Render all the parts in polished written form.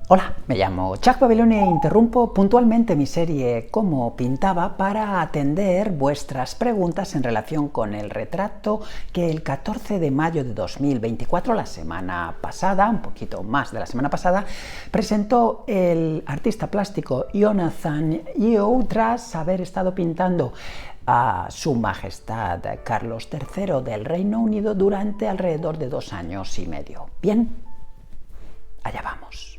Hola, me llamo Chuck Babilone e interrumpo puntualmente mi serie Cómo pintaba para atender vuestras preguntas en relación con el retrato que el 14 de mayo de 2024, la semana pasada, un poquito más de la semana pasada, presentó el artista plástico Jonathan Yeo tras haber estado pintando a Su Majestad Carlos III del Reino Unido durante alrededor de 2 años y medio. Bien, allá vamos.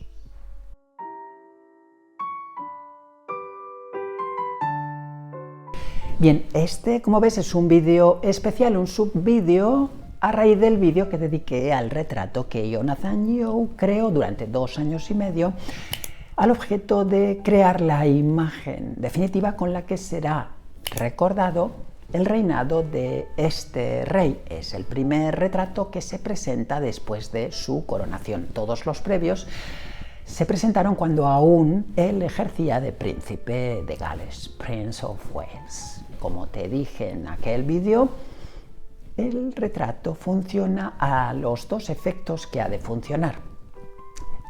Bien, este, como ves, es un vídeo especial, un subvídeo a raíz del vídeo que dediqué al retrato que Jonathan Yeo creó durante 2 años y medio al objeto de crear la imagen definitiva con la que será recordado el reinado de este rey. Es el primer retrato que se presenta después de su coronación. Todos los previos se presentaron cuando aún él ejercía de príncipe de Gales, Prince of Wales. Como te dije en aquel vídeo, el retrato funciona a los 2 efectos que ha de funcionar.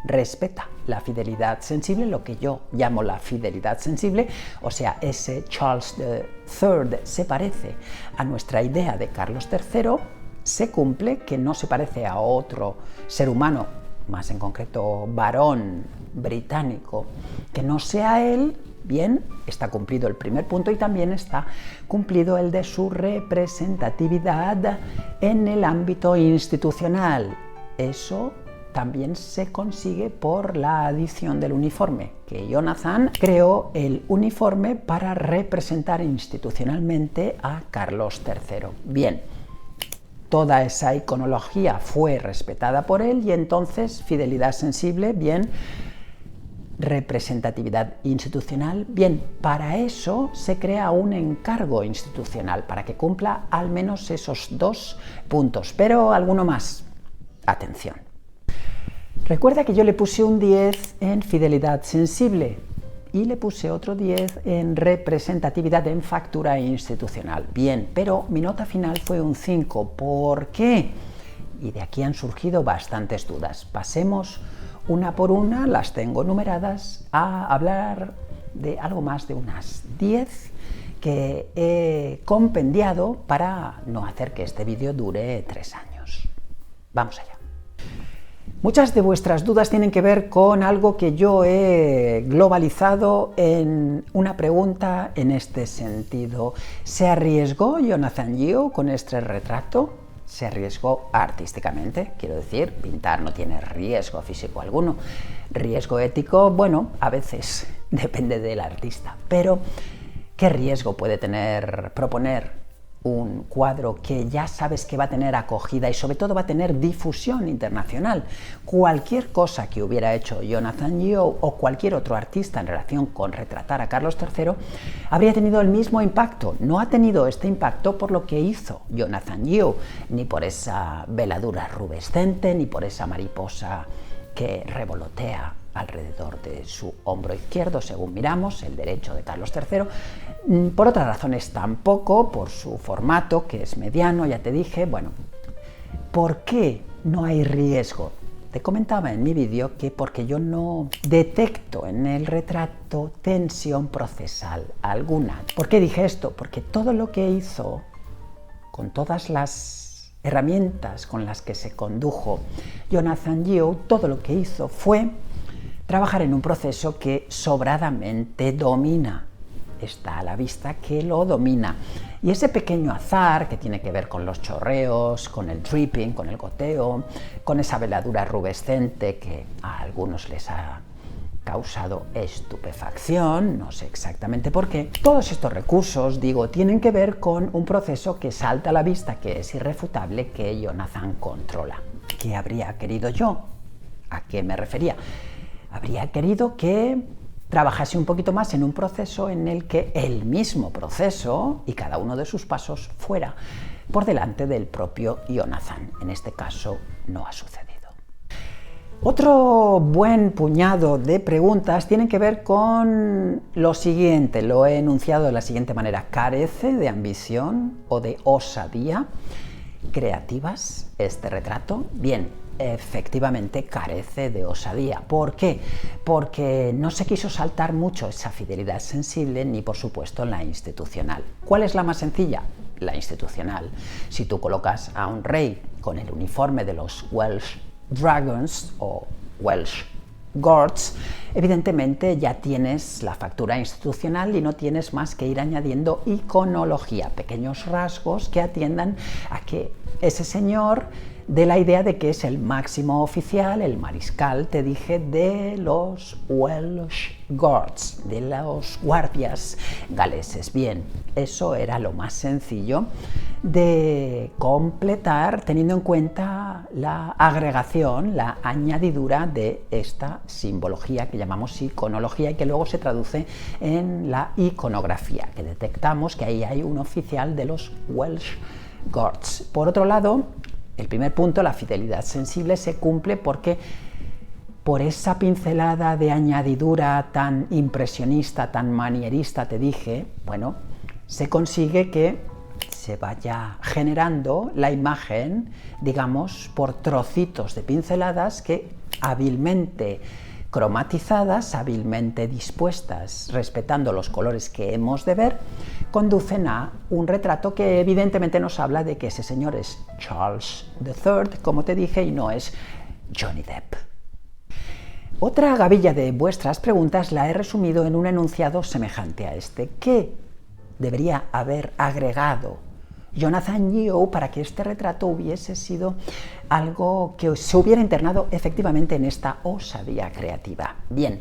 Respeta la fidelidad sensible, lo que yo llamo la fidelidad sensible, o sea, ese Charles III se parece a nuestra idea de Carlos III, se cumple, que no se parece a otro ser humano, más en concreto varón británico, que no sea él. Bien, está cumplido el primer punto y también está cumplido el de su representatividad en el ámbito institucional. Eso también se consigue por la adición del uniforme, que Jonathan creó el uniforme para representar institucionalmente a Carlos III. Bien, toda esa iconología fue respetada por él y entonces fidelidad sensible, bien, representatividad institucional, bien, para eso se crea un encargo institucional para que cumpla al menos esos 2 puntos, pero alguno más. Atención. Recuerda que yo le puse un 10 en fidelidad sensible y le puse otro 10 en representatividad en factura institucional. Bien, pero mi nota final fue un 5. ¿Por qué? Y de aquí han surgido bastantes dudas. Pasemos una por una, las tengo numeradas, a hablar de algo más de unas 10 que he compendiado para no hacer que este vídeo dure 3 años. Vamos allá. Muchas de vuestras dudas tienen que ver con algo que yo he globalizado en una pregunta en este sentido. ¿Se arriesgó Jonathan Yeo con este retrato? Se arriesgó artísticamente, quiero decir, pintar no tiene riesgo físico alguno. Riesgo ético, bueno, a veces depende del artista, pero ¿qué riesgo puede tener proponer un cuadro que ya sabes que va a tener acogida y sobre todo va a tener difusión internacional? Cualquier cosa que hubiera hecho Jonathan Yeo o cualquier otro artista en relación con retratar a Carlos III habría tenido el mismo impacto. No ha tenido este impacto por lo que hizo Jonathan Yeo, ni por esa veladura rubescente, ni por esa mariposa que revolotea alrededor de su hombro izquierdo, según miramos, el derecho de Carlos III. Por otras razones tampoco, por su formato, que es mediano, ya te dije. Bueno, ¿por qué no hay riesgo? Te comentaba en mi vídeo que porque yo no detecto en el retrato tensión procesal alguna. ¿Por qué dije esto? Porque todo lo que hizo, con todas las herramientas con las que se condujo Jonathan Yeo, todo lo que hizo fue trabajar en un proceso que sobradamente domina. Está a la vista que lo domina. Y ese pequeño azar que tiene que ver con los chorreos, con el dripping, con el goteo, con esa veladura rubescente que a algunos les ha causado estupefacción, no sé exactamente por qué. Todos estos recursos, digo, tienen que ver con un proceso que salta a la vista, que es irrefutable, que Jonathan controla. ¿Qué habría querido yo? ¿A qué me refería? Habría querido que trabajase un poquito más en un proceso en el que el mismo proceso y cada uno de sus pasos fuera por delante del propio Jonathan. En este caso no ha sucedido. Otro buen puñado de preguntas tienen que ver con lo siguiente. Lo he enunciado de la siguiente manera. ¿Carece de ambición o de osadía creativas este retrato? Bien, efectivamente carece de osadía. ¿Por qué? Porque no se quiso saltar mucho esa fidelidad sensible ni, por supuesto, la institucional. ¿Cuál es la más sencilla? La institucional. Si tú colocas a un rey con el uniforme de los Welsh Dragons o Welsh Guards, evidentemente ya tienes la factura institucional y no tienes más que ir añadiendo iconología, pequeños rasgos que atiendan a que ese señor dé la idea de que es el máximo oficial, el mariscal, te dije, de los Welsh Guards, de los guardias galeses. Bien, eso era lo más sencillo de completar teniendo en cuenta la agregación, la añadidura de esta simbología que llamamos iconología y que luego se traduce en la iconografía, que detectamos que ahí hay un oficial de los Welsh Guards. Por otro lado, el primer punto, la fidelidad sensible, se cumple porque por esa pincelada de añadidura tan impresionista, tan manierista, te dije, bueno, se consigue que se vaya generando la imagen, digamos, por trocitos de pinceladas que hábilmente cromatizadas, hábilmente dispuestas, respetando los colores que hemos de ver, conducen a un retrato que evidentemente nos habla de que ese señor es Charles III, como te dije, y no es Johnny Depp. Otra gavilla de vuestras preguntas la he resumido en un enunciado semejante a este. ¿Qué debería haber agregado Jonathan Yeo para que este retrato hubiese sido algo que se hubiera internado efectivamente en esta osadía creativa? Bien,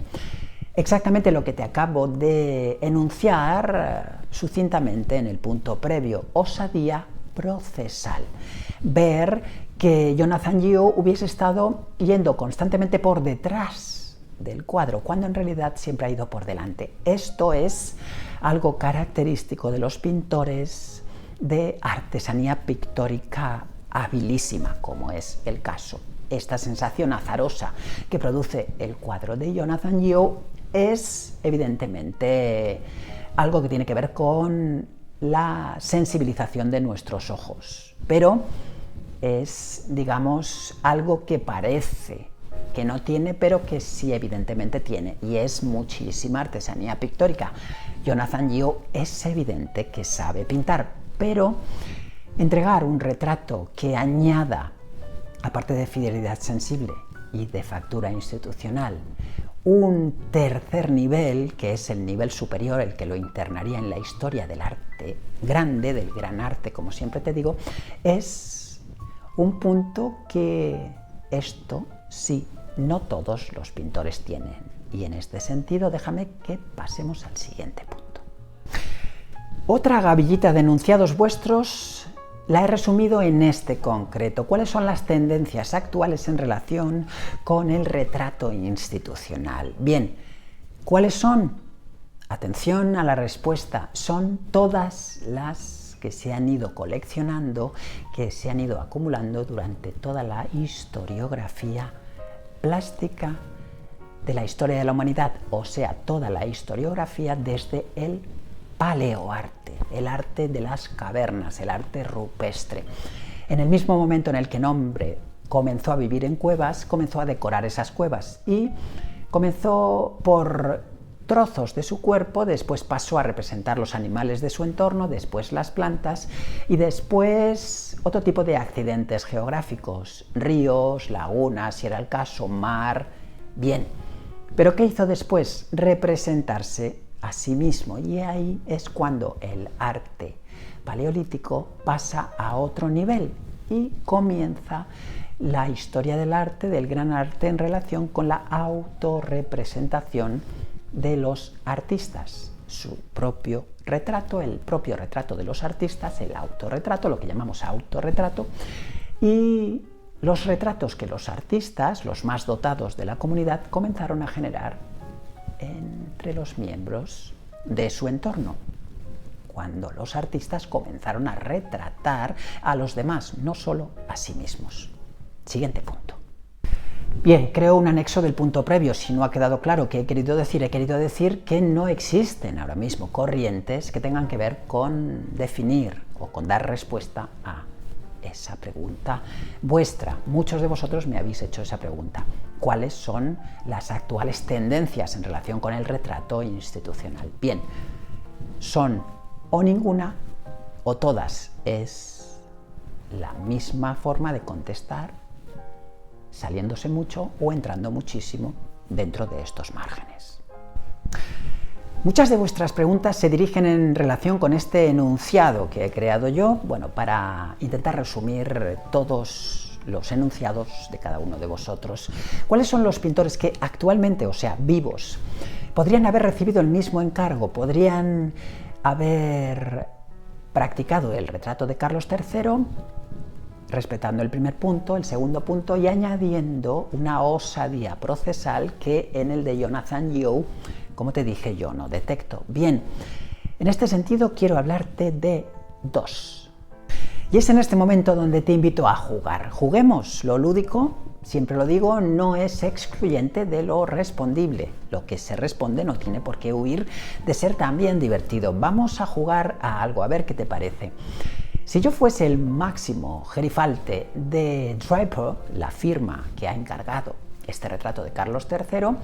exactamente lo que te acabo de enunciar sucintamente en el punto previo, osadía procesal. Ver que Jonathan Yeo hubiese estado yendo constantemente por detrás del cuadro, cuando en realidad siempre ha ido por delante. Esto es algo característico de los pintores de artesanía pictórica habilísima, como es el caso. Esta sensación azarosa que produce el cuadro de Jonathan Yeo es evidentemente algo que tiene que ver con la sensibilización de nuestros ojos, pero es, digamos, algo que parece que no tiene, pero que sí evidentemente tiene, y es muchísima artesanía pictórica. Jonathan Yeo es evidente que sabe pintar, pero entregar un retrato que añada, aparte de fidelidad sensible y de factura institucional, un tercer nivel, que es el nivel superior, el que lo internaría en la historia del arte grande, del gran arte, como siempre te digo, es un punto que esto sí, no todos los pintores tienen. Y en este sentido, déjame que pasemos al siguiente punto. Otra gavillita de enunciados vuestros la he resumido en este concreto. ¿Cuáles son las tendencias actuales en relación con el retrato institucional? Bien, ¿cuáles son? Atención a la respuesta. Son todas las que se han ido coleccionando, que se han ido acumulando durante toda la historiografía plástica de la historia de la humanidad, o sea, toda la historiografía desde el paleoarte, el arte de las cavernas, el arte rupestre. En el mismo momento en el que el hombre comenzó a vivir en cuevas, comenzó a decorar esas cuevas y comenzó por trozos de su cuerpo, después pasó a representar los animales de su entorno, después las plantas y después otro tipo de accidentes geográficos, ríos, lagunas, si era el caso, mar. Bien, pero ¿qué hizo después? Representarse a sí mismo, y ahí es cuando el arte paleolítico pasa a otro nivel y comienza la historia del arte, del gran arte, en relación con la autorrepresentación de los artistas, su propio retrato, el propio retrato de los artistas, el autorretrato, lo que llamamos autorretrato, y los retratos que los artistas, los más dotados de la comunidad, comenzaron a generar entre los miembros de su entorno, cuando los artistas comenzaron a retratar a los demás, no solo a sí mismos. Siguiente punto. Bien, creo un anexo del punto previo. Si no ha quedado claro qué he querido decir que no existen ahora mismo corrientes que tengan que ver con definir o con dar respuesta a esa pregunta vuestra. Muchos de vosotros me habéis hecho esa pregunta. ¿Cuáles son las actuales tendencias en relación con el retrato institucional? Bien, son o ninguna o todas. Es la misma forma de contestar, saliéndose mucho o entrando muchísimo dentro de estos márgenes. Muchas de vuestras preguntas se dirigen en relación con este enunciado que he creado yo, para intentar resumir todos los enunciados de cada uno de vosotros. ¿Cuáles son los pintores que actualmente, o sea, vivos, podrían haber recibido el mismo encargo, podrían haber practicado el retrato de Carlos III, respetando el primer punto, el segundo punto y añadiendo una osadía procesal que en el de Jonathan Yeo, como te dije, yo no detecto? Bien, en este sentido quiero hablarte de dos. Y es en este momento donde te invito a jugar. Juguemos. Lo lúdico, siempre lo digo, no es excluyente de lo respondible. Lo que se responde no tiene por qué huir de ser también divertido. Vamos a jugar a algo, a ver qué te parece. Si yo fuese el máximo gerifalte de Draper, la firma que ha encargado este retrato de Carlos III,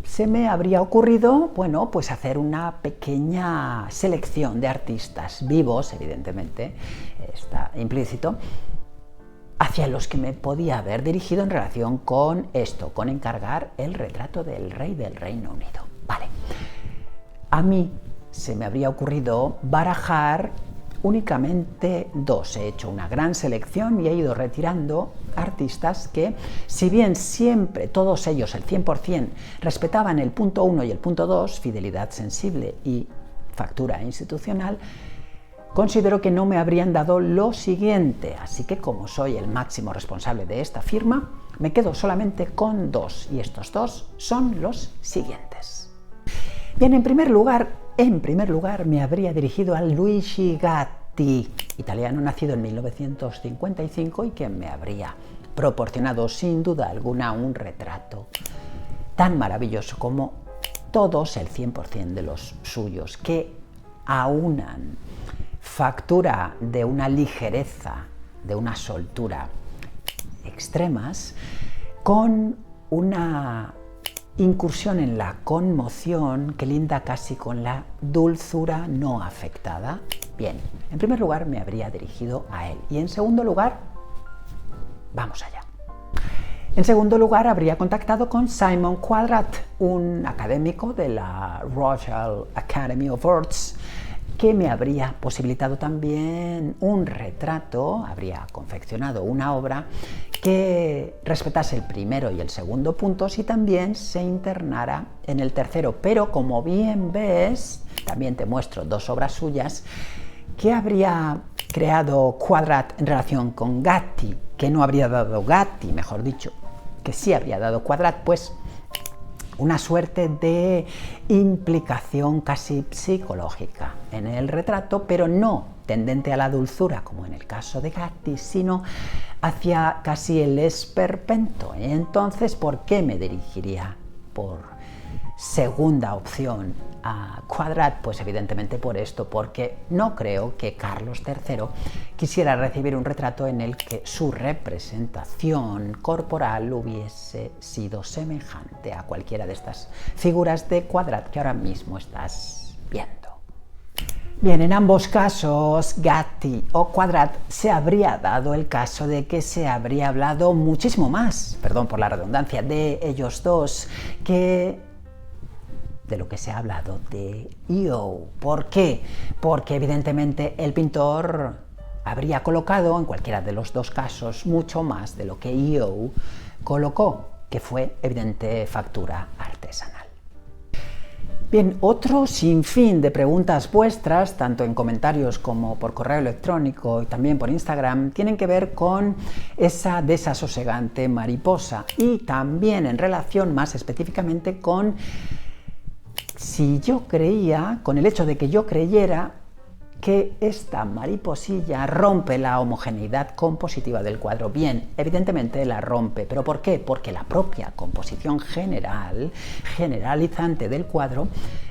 se me habría ocurrido, hacer una pequeña selección de artistas vivos, evidentemente, está implícito, hacia los que me podía haber dirigido en relación con esto, con encargar el retrato del rey del Reino Unido. Vale. A mí se me habría ocurrido barajar únicamente dos. He hecho una gran selección y he ido retirando artistas que, si bien siempre todos ellos, el 100%, respetaban el punto 1 y el punto 2, fidelidad sensible y factura institucional, considero que no me habrían dado lo siguiente. Así que, como soy el máximo responsable de esta firma, me quedo solamente con dos, y estos dos son los siguientes. Bien, en primer lugar me habría dirigido a Luigi Gatti, italiano nacido en 1955 y que me habría proporcionado sin duda alguna un retrato tan maravilloso como todos, el 100% de los suyos, que aunan factura de una ligereza, de una soltura extremas, con una incursión en la conmoción que linda casi con la dulzura no afectada. Bien, en primer lugar me habría dirigido a él. Y en segundo lugar, vamos allá. En segundo lugar, habría contactado con Simon Quadrat, un académico de la Royal Academy of Arts, que me habría posibilitado también un retrato, habría confeccionado una obra que respetase el primero y el segundo puntos y también se internara en el tercero. Pero como bien ves, también te muestro dos obras suyas que habría creado Quadrat en relación con Gatti, que no habría dado Gatti, mejor dicho, que sí habría dado Quadrat, pues una suerte de implicación casi psicológica en el retrato, pero no tendente a la dulzura como en el caso de Gatti, sino hacia casi el esperpento. Entonces, ¿por qué me dirigiría por segunda opción a Quadrat? Pues evidentemente por esto, porque no creo que Carlos III quisiera recibir un retrato en el que su representación corporal hubiese sido semejante a cualquiera de estas figuras de Quadrat que ahora mismo estás viendo. Bien, en ambos casos, Gatti o Quadrat, se habría dado el caso de que se habría hablado muchísimo más, perdón por la redundancia, de ellos dos que de lo que se ha hablado de Yeo. ¿Por qué? Porque evidentemente el pintor habría colocado en cualquiera de los dos casos mucho más de lo que Yeo colocó, que fue evidente factura artesanal. Bien, otro sinfín de preguntas vuestras, tanto en comentarios como por correo electrónico y también por Instagram, tienen que ver con esa desasosegante mariposa y también en relación más específicamente con si yo creía, con el hecho de que yo creyera que esta mariposilla rompe la homogeneidad compositiva del cuadro. Bien, evidentemente la rompe, ¿pero por qué? Porque la propia composición generalizante del cuadro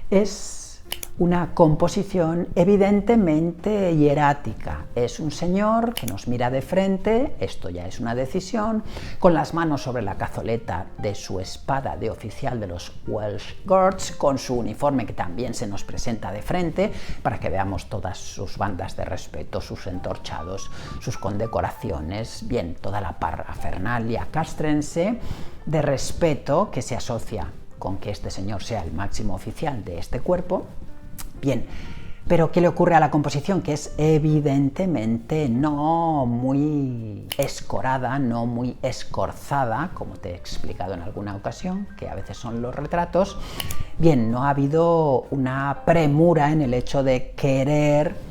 es una composición evidentemente hierática. Es un señor que nos mira de frente, esto ya es una decisión, con las manos sobre la cazoleta de su espada de oficial de los Welsh Guards, con su uniforme que también se nos presenta de frente, para que veamos todas sus bandas de respeto, sus entorchados, sus condecoraciones, bien, toda la parafernalia castrense de respeto que se asocia con que este señor sea el máximo oficial de este cuerpo. Bien, pero ¿qué le ocurre a la composición? Que es evidentemente no muy escorada, no muy escorzada, como te he explicado en alguna ocasión, que a veces son los retratos. Bien, no ha habido una premura en el hecho de querer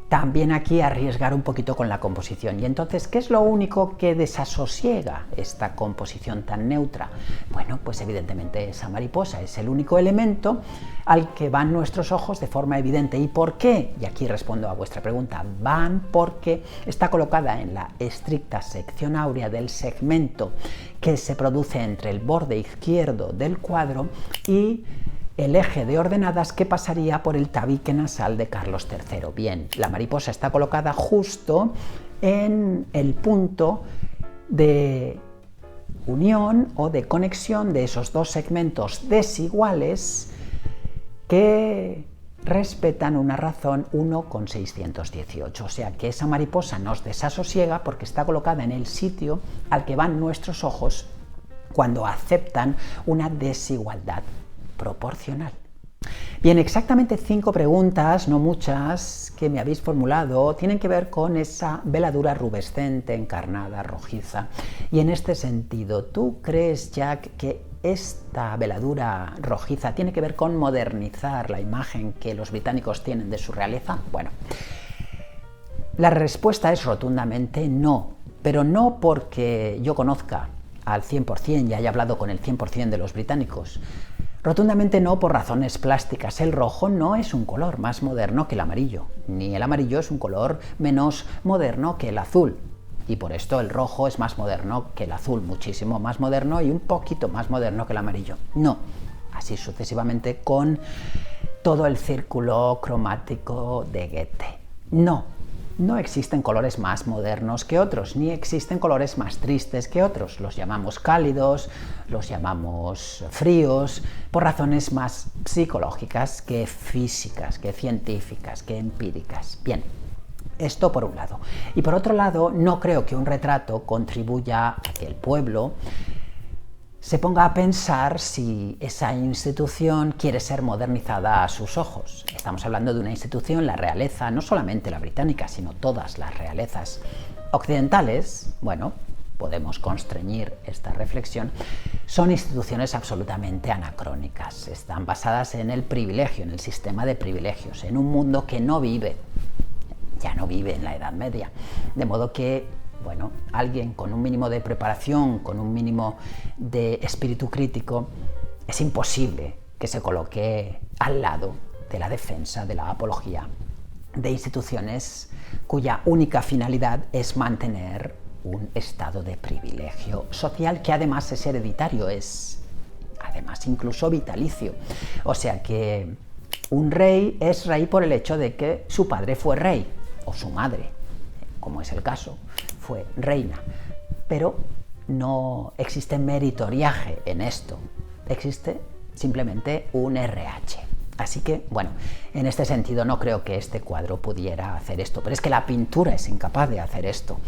también aquí arriesgar un poquito con la composición. Y entonces, ¿qué es lo único que desasosiega esta composición tan neutra? Bueno, pues evidentemente esa mariposa es el único elemento al que van nuestros ojos de forma evidente. ¿Y por qué? Y aquí respondo a vuestra pregunta. Van porque está colocada en la estricta sección áurea del segmento que se produce entre el borde izquierdo del cuadro y el eje de ordenadas que pasaría por el tabique nasal de Carlos III. Bien, la mariposa está colocada justo en el punto de unión o de conexión de esos dos segmentos desiguales que respetan una razón 1,618. O sea que esa mariposa nos desasosiega porque está colocada en el sitio al que van nuestros ojos cuando aceptan una desigualdad proporcional. Bien, exactamente 5 preguntas, no muchas, que me habéis formulado, tienen que ver con esa veladura rubescente, encarnada, rojiza. Y en este sentido, ¿tú crees, Jack, que esta veladura rojiza tiene que ver con modernizar la imagen que los británicos tienen de su realeza? Bueno, la respuesta es rotundamente no, pero no porque yo conozca al 100% y haya hablado con el 100% de los británicos. Rotundamente no por razones plásticas. El rojo no es un color más moderno que el amarillo, ni el amarillo es un color menos moderno que el azul. Y por esto el rojo es más moderno que el azul, muchísimo más moderno y un poquito más moderno que el amarillo. No, así sucesivamente con todo el círculo cromático de Goethe. No existen colores más modernos que otros, ni existen colores más tristes que otros. Los llamamos cálidos, los llamamos fríos, por razones más psicológicas que físicas, que científicas, que empíricas. Bien, esto por un lado. Y por otro lado, no creo que un retrato contribuya a que el pueblo se ponga a pensar si esa institución quiere ser modernizada a sus ojos. Estamos hablando de una institución, la realeza, no solamente la británica, sino todas las realezas occidentales, bueno, podemos constreñir esta reflexión, son instituciones absolutamente anacrónicas. Están basadas en el privilegio, en el sistema de privilegios, en un mundo que no vive, ya no vive en la Edad Media. De modo que bueno, alguien con un mínimo de preparación, con un mínimo de espíritu crítico, es imposible que se coloque al lado de la defensa, de la apología de instituciones cuya única finalidad es mantener un estado de privilegio social que además es hereditario, es además incluso vitalicio. O sea que un rey es rey por el hecho de que su padre fue rey, o su madre, como es el caso, fue reina, pero no existe meritoriaje en esto, existe simplemente un RH. Así que, bueno, en este sentido no creo que este cuadro pudiera hacer esto, pero es que la pintura es incapaz de hacer esto,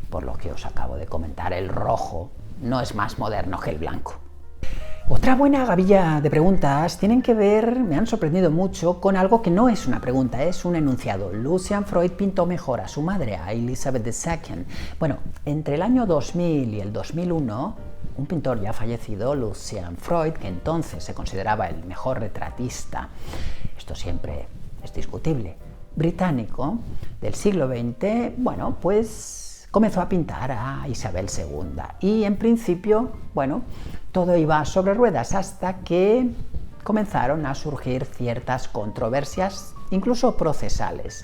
por lo que os acabo de comentar, el rojo no es más moderno que el blanco. Otra buena gavilla de preguntas tienen que ver, me han sorprendido mucho, con algo que no es una pregunta, es un enunciado. Lucian Freud pintó mejor a su madre, a Elizabeth II. Bueno, entre el año 2000 y el 2001, un pintor ya fallecido, Lucian Freud, que entonces se consideraba el mejor retratista, esto siempre es discutible, británico, del siglo XX, bueno, pues comenzó a pintar a Isabel II. Y en principio, bueno, todo iba sobre ruedas hasta que comenzaron a surgir ciertas controversias, incluso procesales.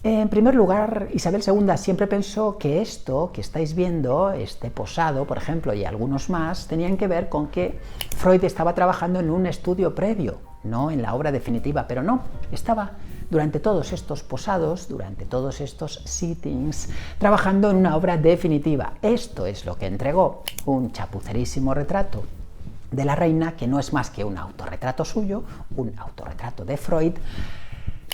En primer lugar, Isabel II siempre pensó que esto que estáis viendo, este posado, por ejemplo, y algunos más, tenían que ver con que Freud estaba trabajando en un estudio previo no en la obra definitiva, pero no, estaba durante todos estos posados, durante todos estos sittings, trabajando en una obra definitiva. Esto es lo que entregó, un chapucerísimo retrato de la reina, que no es más que un autorretrato suyo, un autorretrato de Freud,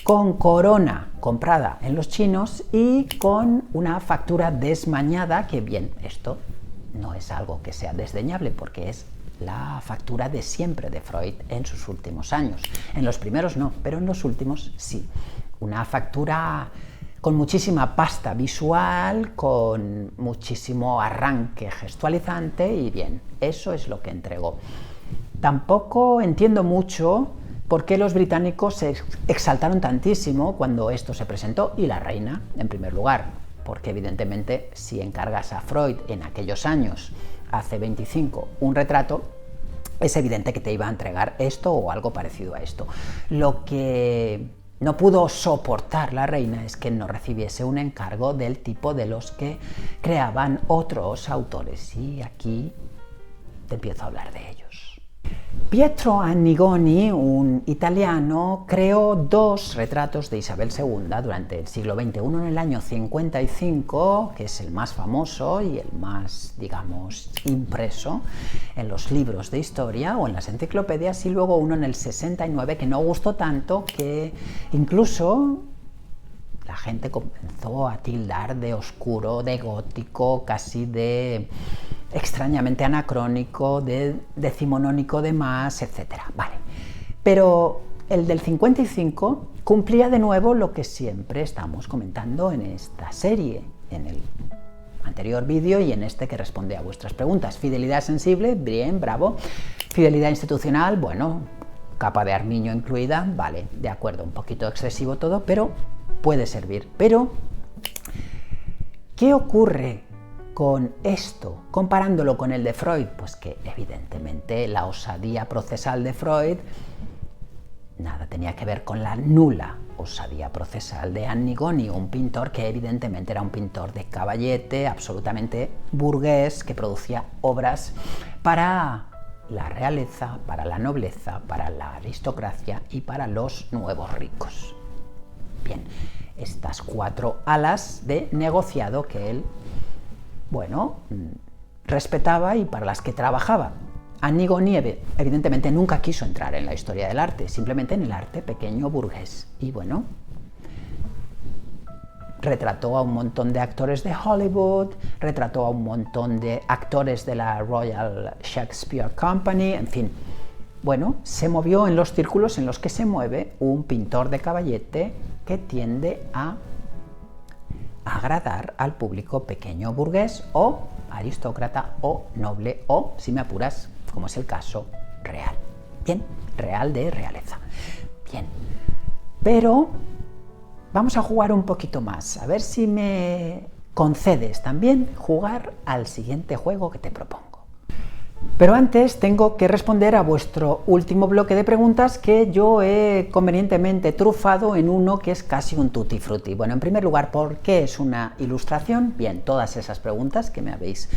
con corona comprada en los chinos y con una factura desmañada, que bien, esto no es algo que sea desdeñable porque es la factura de siempre de Freud en sus últimos años. En los primeros no, pero en los últimos sí. Una factura con muchísima pasta visual, con muchísimo arranque gestualizante y bien, eso es lo que entregó. Tampoco entiendo mucho por qué los británicos se exaltaron tantísimo cuando esto se presentó, y la reina en primer lugar, porque evidentemente si encargas a Freud en aquellos años, hace 25, un retrato, es evidente que te iba a entregar esto o algo parecido a esto. Lo que no pudo soportar la reina es que no recibiese un encargo del tipo de los que creaban otros autores, y aquí te empiezo a hablar de ellos. Pietro Annigoni, un italiano, creó dos retratos de Isabel II durante el siglo XX, uno en el año 55, que es el más famoso y el más, digamos, impreso en los libros de historia o en las enciclopedias, y luego uno en el 69 que no gustó tanto que incluso la gente comenzó a tildar de oscuro, de gótico, casi de extrañamente anacrónico, de decimonónico de más, etc. Vale. Pero el del 55 cumplía de nuevo lo que siempre estamos comentando en esta serie, en el anterior vídeo y en este que responde a vuestras preguntas. Fidelidad sensible, bien, bravo. Fidelidad institucional, bueno, capa de armiño incluida, vale, de acuerdo, un poquito excesivo todo, pero puede servir. Pero, ¿qué ocurre con esto, comparándolo con el de Freud? Pues que evidentemente la osadía procesal de Freud nada tenía que ver con la nula osadía procesal de Annigoni, un pintor que evidentemente era un pintor de caballete, absolutamente burgués, que producía obras para la realeza, para la nobleza, para la aristocracia y para los nuevos ricos. Bien, estas cuatro alas de negociado que él, bueno, respetaba y para las que trabajaba. Annigoni evidentemente nunca quiso entrar en la historia del arte, simplemente en el arte pequeño burgués. Y bueno, retrató a un montón de actores de Hollywood, retrató a un montón de actores de la Royal Shakespeare Company, en fin. Bueno, se movió en los círculos en los que se mueve un pintor de caballete que tiende a agradar al público pequeño burgués o aristócrata o noble o, si me apuras, como es el caso, real. Bien, real de realeza. Bien, pero vamos a jugar un poquito más, a ver si me concedes también jugar al siguiente juego que te propongo. Pero antes tengo que responder a vuestro último bloque de preguntas que yo he convenientemente trufado en uno que es casi un tutti frutti. Bueno, en primer lugar, ¿por qué es una ilustración? Bien, todas esas preguntas que me habéis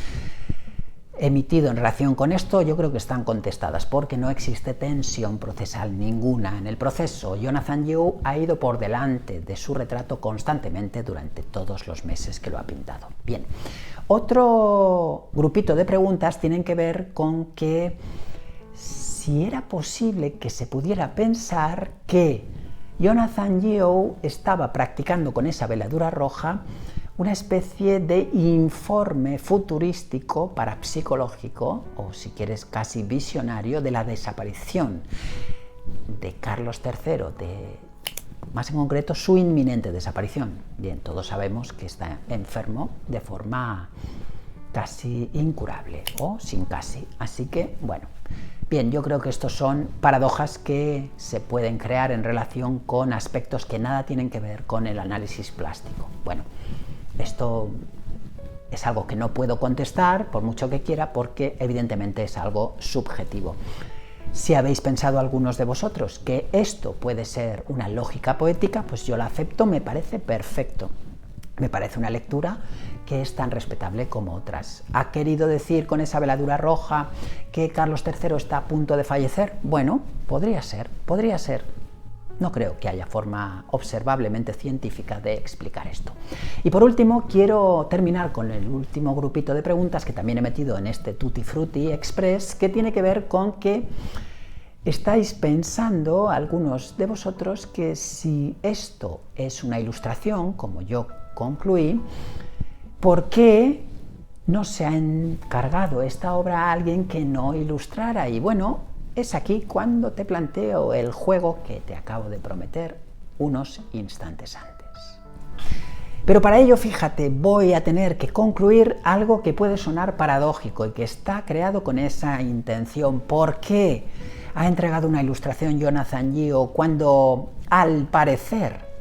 emitido en relación con esto, yo creo que están contestadas, porque no existe tensión procesal ninguna en el proceso. Jonathan Yeo ha ido por delante de su retrato constantemente durante todos los meses que lo ha pintado. Bien, otro grupito de preguntas tienen que ver con que si era posible que se pudiera pensar que Jonathan Yeo estaba practicando con esa veladura roja una especie de informe futurístico parapsicológico, o si quieres casi visionario, de la desaparición de Carlos III, más en concreto su inminente desaparición. Bien, todos sabemos que está enfermo de forma casi incurable, o sin casi, así que bueno. Bien, yo creo que estos son paradojas que se pueden crear en relación con aspectos que nada tienen que ver con el análisis plástico. Bueno, esto es algo que no puedo contestar por mucho que quiera, porque evidentemente es algo subjetivo. Si habéis pensado algunos de vosotros que esto puede ser una lógica poética, pues yo la acepto, me parece perfecto. Me parece una lectura que es tan respetable como otras. ¿Ha querido decir con esa veladura roja que Carlos III está a punto de fallecer? Bueno, podría ser, podría ser. No creo que haya forma observablemente científica de explicar esto. Y por último, quiero terminar con el último grupito de preguntas que también he metido en este Tutti Frutti Express, que tiene que ver con que estáis pensando, algunos de vosotros, que si esto es una ilustración, como yo concluí, ¿por qué no se ha encargado esta obra a alguien que no ilustrara? Y bueno, es aquí cuando te planteo el juego que te acabo de prometer unos instantes antes. Pero para ello, fíjate, voy a tener que concluir algo que puede sonar paradójico y que está creado con esa intención. ¿Por qué ha entregado una ilustración Jonathan Yeo cuando, al parecer,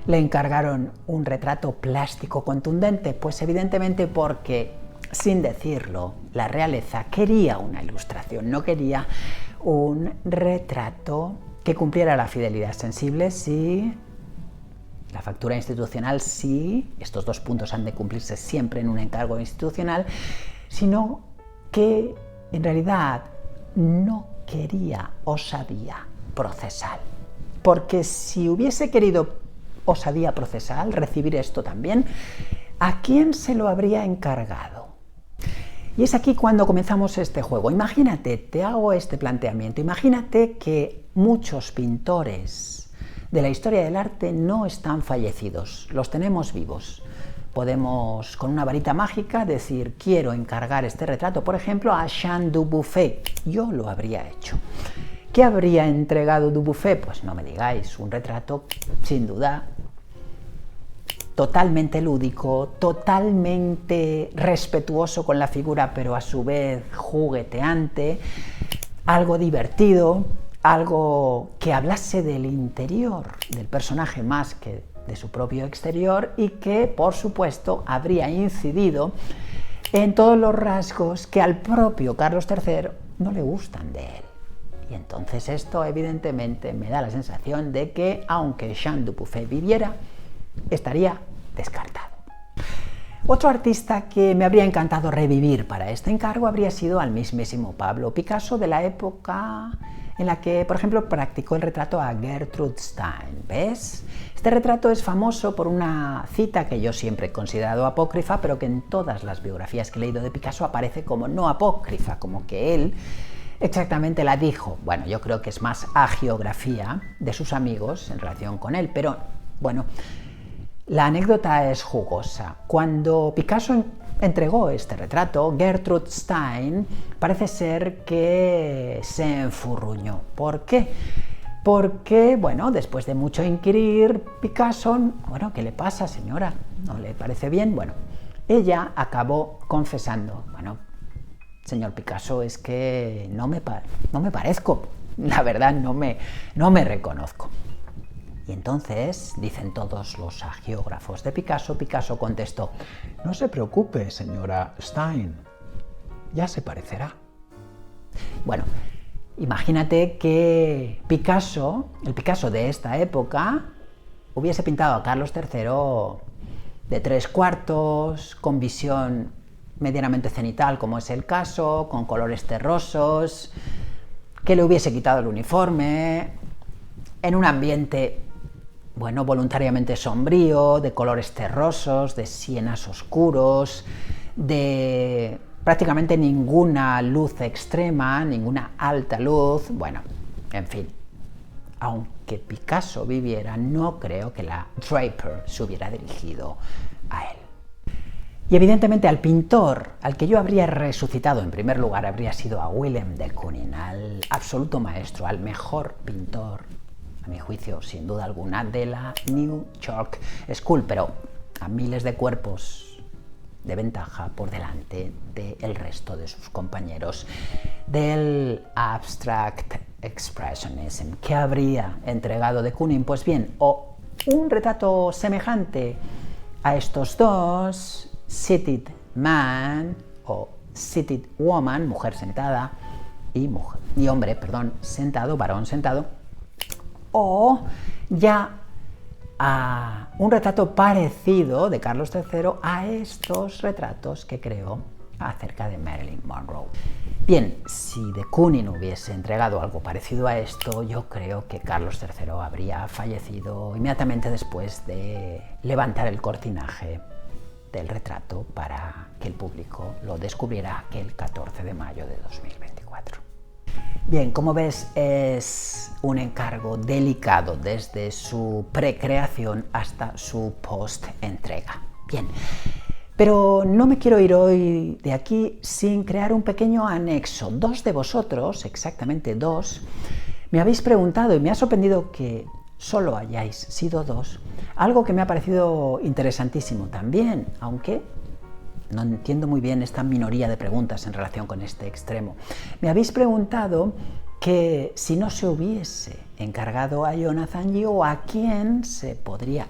le encargaron un retrato plástico contundente? Pues evidentemente porque, sin decirlo, la realeza quería una ilustración, no quería un retrato que cumpliera la fidelidad sensible, sí, la factura institucional, sí, estos dos puntos han de cumplirse siempre en un encargo institucional, sino que en realidad no quería osadía procesal, porque si hubiese querido osadía procesal, recibir esto también, ¿a quién se lo habría encargado? Y es aquí cuando comenzamos este juego. Imagínate, te hago este planteamiento, imagínate que muchos pintores de la historia del arte no están fallecidos, los tenemos vivos. Podemos, con una varita mágica, decir, quiero encargar este retrato, por ejemplo, a Jean Dubuffet. Yo lo habría hecho. ¿Qué habría entregado Dubuffet? Pues no me digáis, un retrato, sin duda, totalmente lúdico, totalmente respetuoso con la figura, pero a su vez jugueteante, algo divertido, algo que hablase del interior del personaje más que de su propio exterior y que, por supuesto, habría incidido en todos los rasgos que al propio Carlos III no le gustan de él. Y entonces esto evidentemente me da la sensación de que, aunque Jean Dubuffet viviera, estaría descartado. Otro artista que me habría encantado revivir para este encargo habría sido al mismísimo Pablo Picasso, de la época en la que, por ejemplo, practicó el retrato a Gertrude Stein. ¿Ves? Este retrato es famoso por una cita que yo siempre he considerado apócrifa, pero que en todas las biografías que he leído de Picasso aparece como no apócrifa, como que él exactamente la dijo. Bueno, yo creo que es más hagiografía de sus amigos en relación con él, pero bueno, la anécdota es jugosa. Cuando Picasso entregó este retrato, Gertrude Stein parece ser que se enfurruñó. ¿Por qué? Porque, bueno, después de mucho inquirir, Picasso, bueno, ¿qué le pasa, señora? ¿No le parece bien? Bueno, ella acabó confesando, bueno, señor Picasso, es que no me parezco, la verdad no me reconozco. Y entonces, dicen todos los hagiógrafos de Picasso, Picasso contestó, no se preocupe, señora Stein, ya se parecerá. Bueno, imagínate que el Picasso de esta época, hubiese pintado a Carlos III de 3/4, con visión medianamente cenital, como es el caso, con colores terrosos, que le hubiese quitado el uniforme, en un ambiente, bueno, voluntariamente sombrío, de colores terrosos, de sienas oscuros, de prácticamente ninguna luz extrema, ninguna alta luz, bueno, en fin. Aunque Picasso viviera, no creo que la Draper se hubiera dirigido a él. Y evidentemente al pintor al que yo habría resucitado en primer lugar habría sido a Willem de Kooning, al absoluto maestro, al mejor pintor, a mi juicio, sin duda alguna, de la New York School, pero a miles de cuerpos de ventaja por delante del resto de sus compañeros del Abstract Expressionism. ¿Qué habría entregado de Kooning? Pues bien, o un retrato semejante a estos dos, Seated Man o Seated Woman, mujer sentada, y hombre, perdón, sentado, varón sentado, o ya a un retrato parecido de Carlos III a estos retratos que creó acerca de Marilyn Monroe. Bien, si de Kooning hubiese entregado algo parecido a esto, yo creo que Carlos III habría fallecido inmediatamente después de levantar el cortinaje del retrato para que el público lo descubriera aquel 14 de mayo de 2024. Bien, como ves, es un encargo delicado desde su precreación hasta su post-entrega. Bien, pero no me quiero ir hoy de aquí sin crear un pequeño anexo. Dos de vosotros, exactamente dos, me habéis preguntado y me ha sorprendido que solo hayáis sido dos, algo que me ha parecido interesantísimo también, aunque no entiendo muy bien esta minoría de preguntas en relación con este extremo. Me habéis preguntado que si no se hubiese encargado a Jonathan Yeo, ¿a quién se podría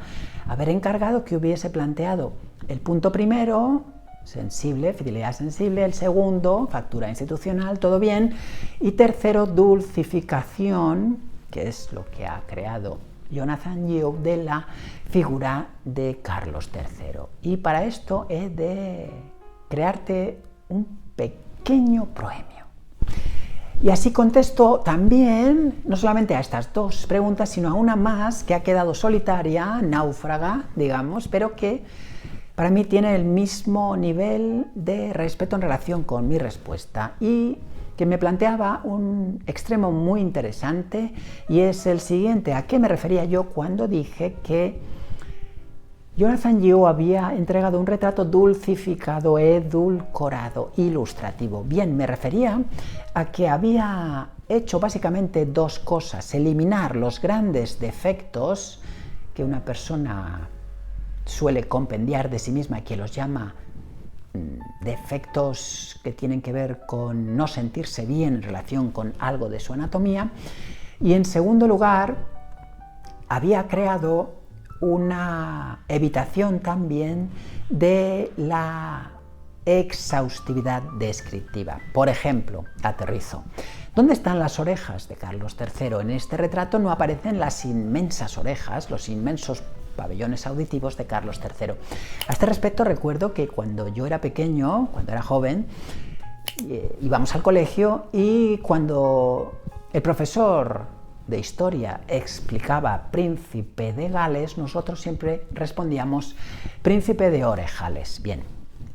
haber encargado que hubiese planteado el punto primero, sensible, fidelidad sensible; el segundo, factura institucional, todo bien; y tercero, dulcificación, que es lo que ha creado Jonathan Yeo de la figura de Carlos III. Y para esto he de crearte un pequeño proemio. Y así contesto también, no solamente a estas dos preguntas, sino a una más que ha quedado solitaria, náufraga, digamos, pero que para mí tiene el mismo nivel de respeto en relación con mi respuesta y que me planteaba un extremo muy interesante, y es el siguiente: ¿a qué me refería yo cuando dije que Jonathan Yeo había entregado un retrato dulcificado, edulcorado, ilustrativo? Bien, me refería a que había hecho básicamente dos cosas: eliminar los grandes defectos que una persona suele compendiar de sí misma y que los llama defectos que tienen que ver con no sentirse bien en relación con algo de su anatomía, y en segundo lugar había creado una evitación también de la exhaustividad descriptiva. Por ejemplo, aterrizo. ¿Dónde están las orejas de Carlos III? En este retrato no aparecen las inmensas orejas, los inmensos pabellones auditivos de Carlos III. A este respecto recuerdo que cuando yo era pequeño, cuando era joven, íbamos al colegio y cuando el profesor de historia explicaba Príncipe de Gales, nosotros siempre respondíamos Príncipe de Orejales. Bien,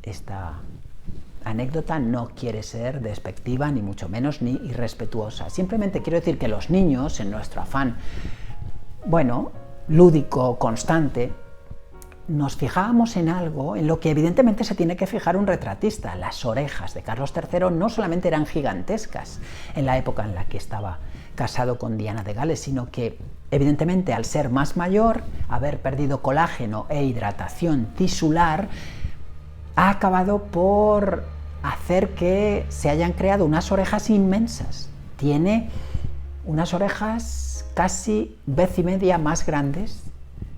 esta anécdota no quiere ser despectiva, ni mucho menos, ni irrespetuosa. Simplemente quiero decir que los niños, en nuestro afán, lúdico, constante, nos fijábamos en algo en lo que evidentemente se tiene que fijar un retratista. Las orejas de Carlos III no solamente eran gigantescas en la época en la que estaba casado con Diana de Gales, sino que evidentemente al ser más mayor, haber perdido colágeno e hidratación tisular, ha acabado por hacer que se hayan creado unas orejas inmensas. Tiene unas orejas casi vez y media más grandes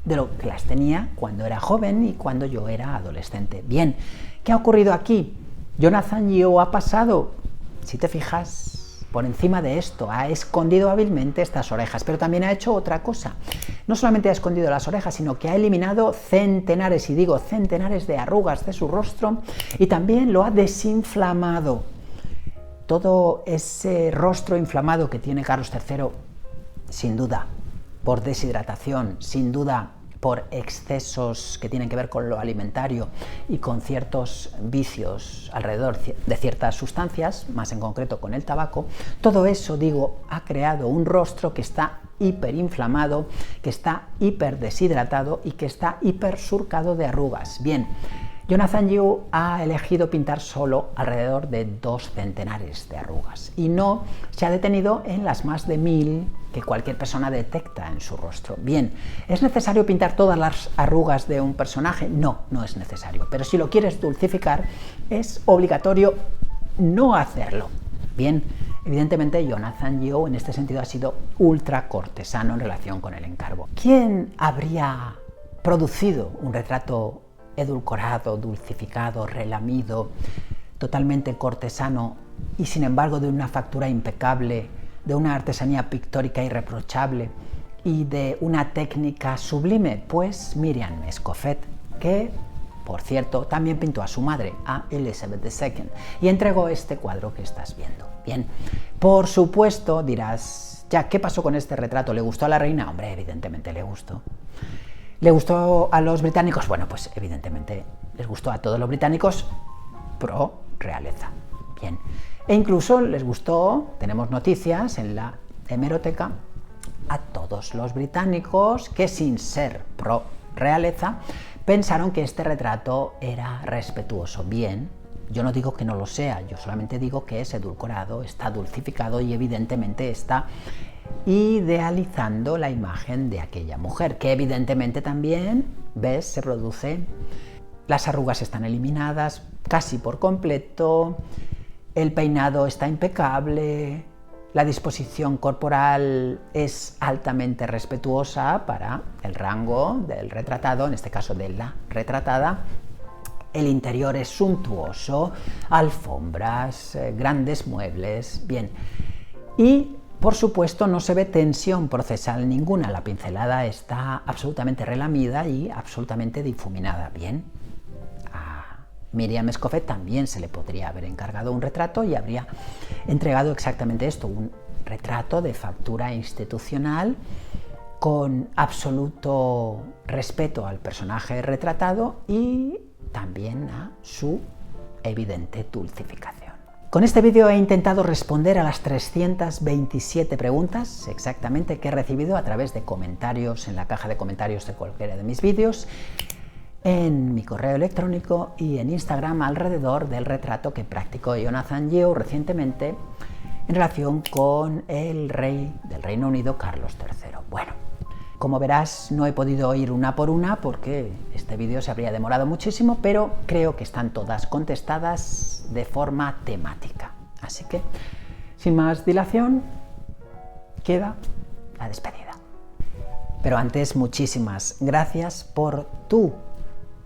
de lo que las tenía cuando era joven y cuando yo era adolescente. Bien, ¿qué ha ocurrido aquí? Jonathan Yeo ha pasado, si te fijas, por encima de esto, ha escondido hábilmente estas orejas, pero también ha hecho otra cosa. No solamente ha escondido las orejas, sino que ha eliminado centenares, y digo centenares, de arrugas de su rostro, y también lo ha desinflamado. Todo ese rostro inflamado que tiene Carlos III, sin duda por deshidratación, sin duda por excesos que tienen que ver con lo alimentario y con ciertos vicios alrededor de ciertas sustancias, más en concreto con el tabaco, todo eso, digo, ha creado un rostro que está hiperinflamado, que está hiperdeshidratado y que está hipersurcado de arrugas. Bien, Jonathan Yeo ha elegido pintar solo alrededor de 2 centenares de arrugas y no se ha detenido en las más de 1000 que cualquier persona detecta en su rostro. Bien, ¿es necesario pintar todas las arrugas de un personaje? No, no es necesario, pero si lo quieres dulcificar, es obligatorio no hacerlo. Bien, evidentemente Jonathan Yeo en este sentido ha sido ultra cortesano en relación con el encargo. ¿Quién habría producido un retrato edulcorado, dulcificado, relamido, totalmente cortesano y sin embargo de una factura impecable, de una artesanía pictórica irreprochable y de una técnica sublime? Pues Miriam Escofet, que, por cierto, también pintó a su madre, a Elizabeth II, y entregó este cuadro que estás viendo. Bien, por supuesto dirás, ya, ¿qué pasó con este retrato? ¿Le gustó a la reina? Hombre, evidentemente le gustó. ¿Le gustó a los británicos? Bueno, pues evidentemente les gustó a todos los británicos pro realeza. Bien, e incluso les gustó, tenemos noticias en la hemeroteca, a todos los británicos que, sin ser pro realeza, pensaron que este retrato era respetuoso. Bien, yo no digo que no lo sea, yo solamente digo que es edulcorado, está dulcificado y evidentemente está idealizando la imagen de aquella mujer, que evidentemente también, ves, se produce, las arrugas están eliminadas casi por completo, el peinado está impecable, la disposición corporal es altamente respetuosa para el rango del retratado, en este caso de la retratada. El interior es suntuoso, alfombras, grandes muebles, bien. Y, por supuesto, no se ve tensión procesal ninguna, la pincelada está absolutamente relamida y absolutamente difuminada, bien. A Miriam Escofet también se le podría haber encargado un retrato y habría entregado exactamente esto, un retrato de factura institucional con absoluto respeto al personaje retratado y también a su evidente dulcificación. Con este vídeo he intentado responder a las 327 preguntas exactamente que he recibido a través de comentarios en la caja de comentarios de cualquiera de mis vídeos, en mi correo electrónico y en Instagram alrededor del retrato que practicó Jonathan Yeo recientemente en relación con el rey del Reino Unido, Carlos III. Bueno, como verás, no he podido ir una por una porque este vídeo se habría demorado muchísimo, pero creo que están todas contestadas de forma temática. Así que, sin más dilación, queda la despedida. Pero antes, muchísimas gracias por tu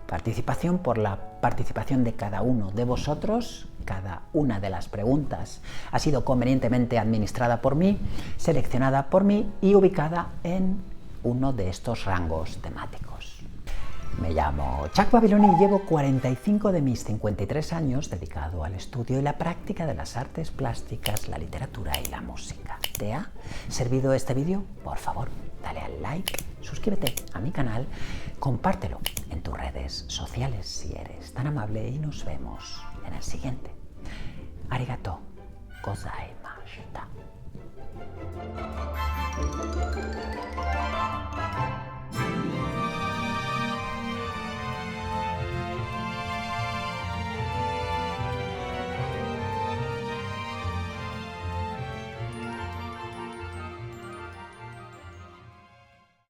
participación, por la participación de cada uno de vosotros. Cada una de las preguntas ha sido convenientemente administrada por mí, seleccionada por mí y ubicada en uno de estos rangos temáticos. Me llamo Chuck Babiloni y llevo 45 de mis 53 años dedicado al estudio y la práctica de las artes plásticas, la literatura y la música. ¿Te ha servido este vídeo? Por favor, dale al like, suscríbete a mi canal, compártelo en tus redes sociales si eres tan amable y nos vemos en el siguiente. Arigato gozaimashita.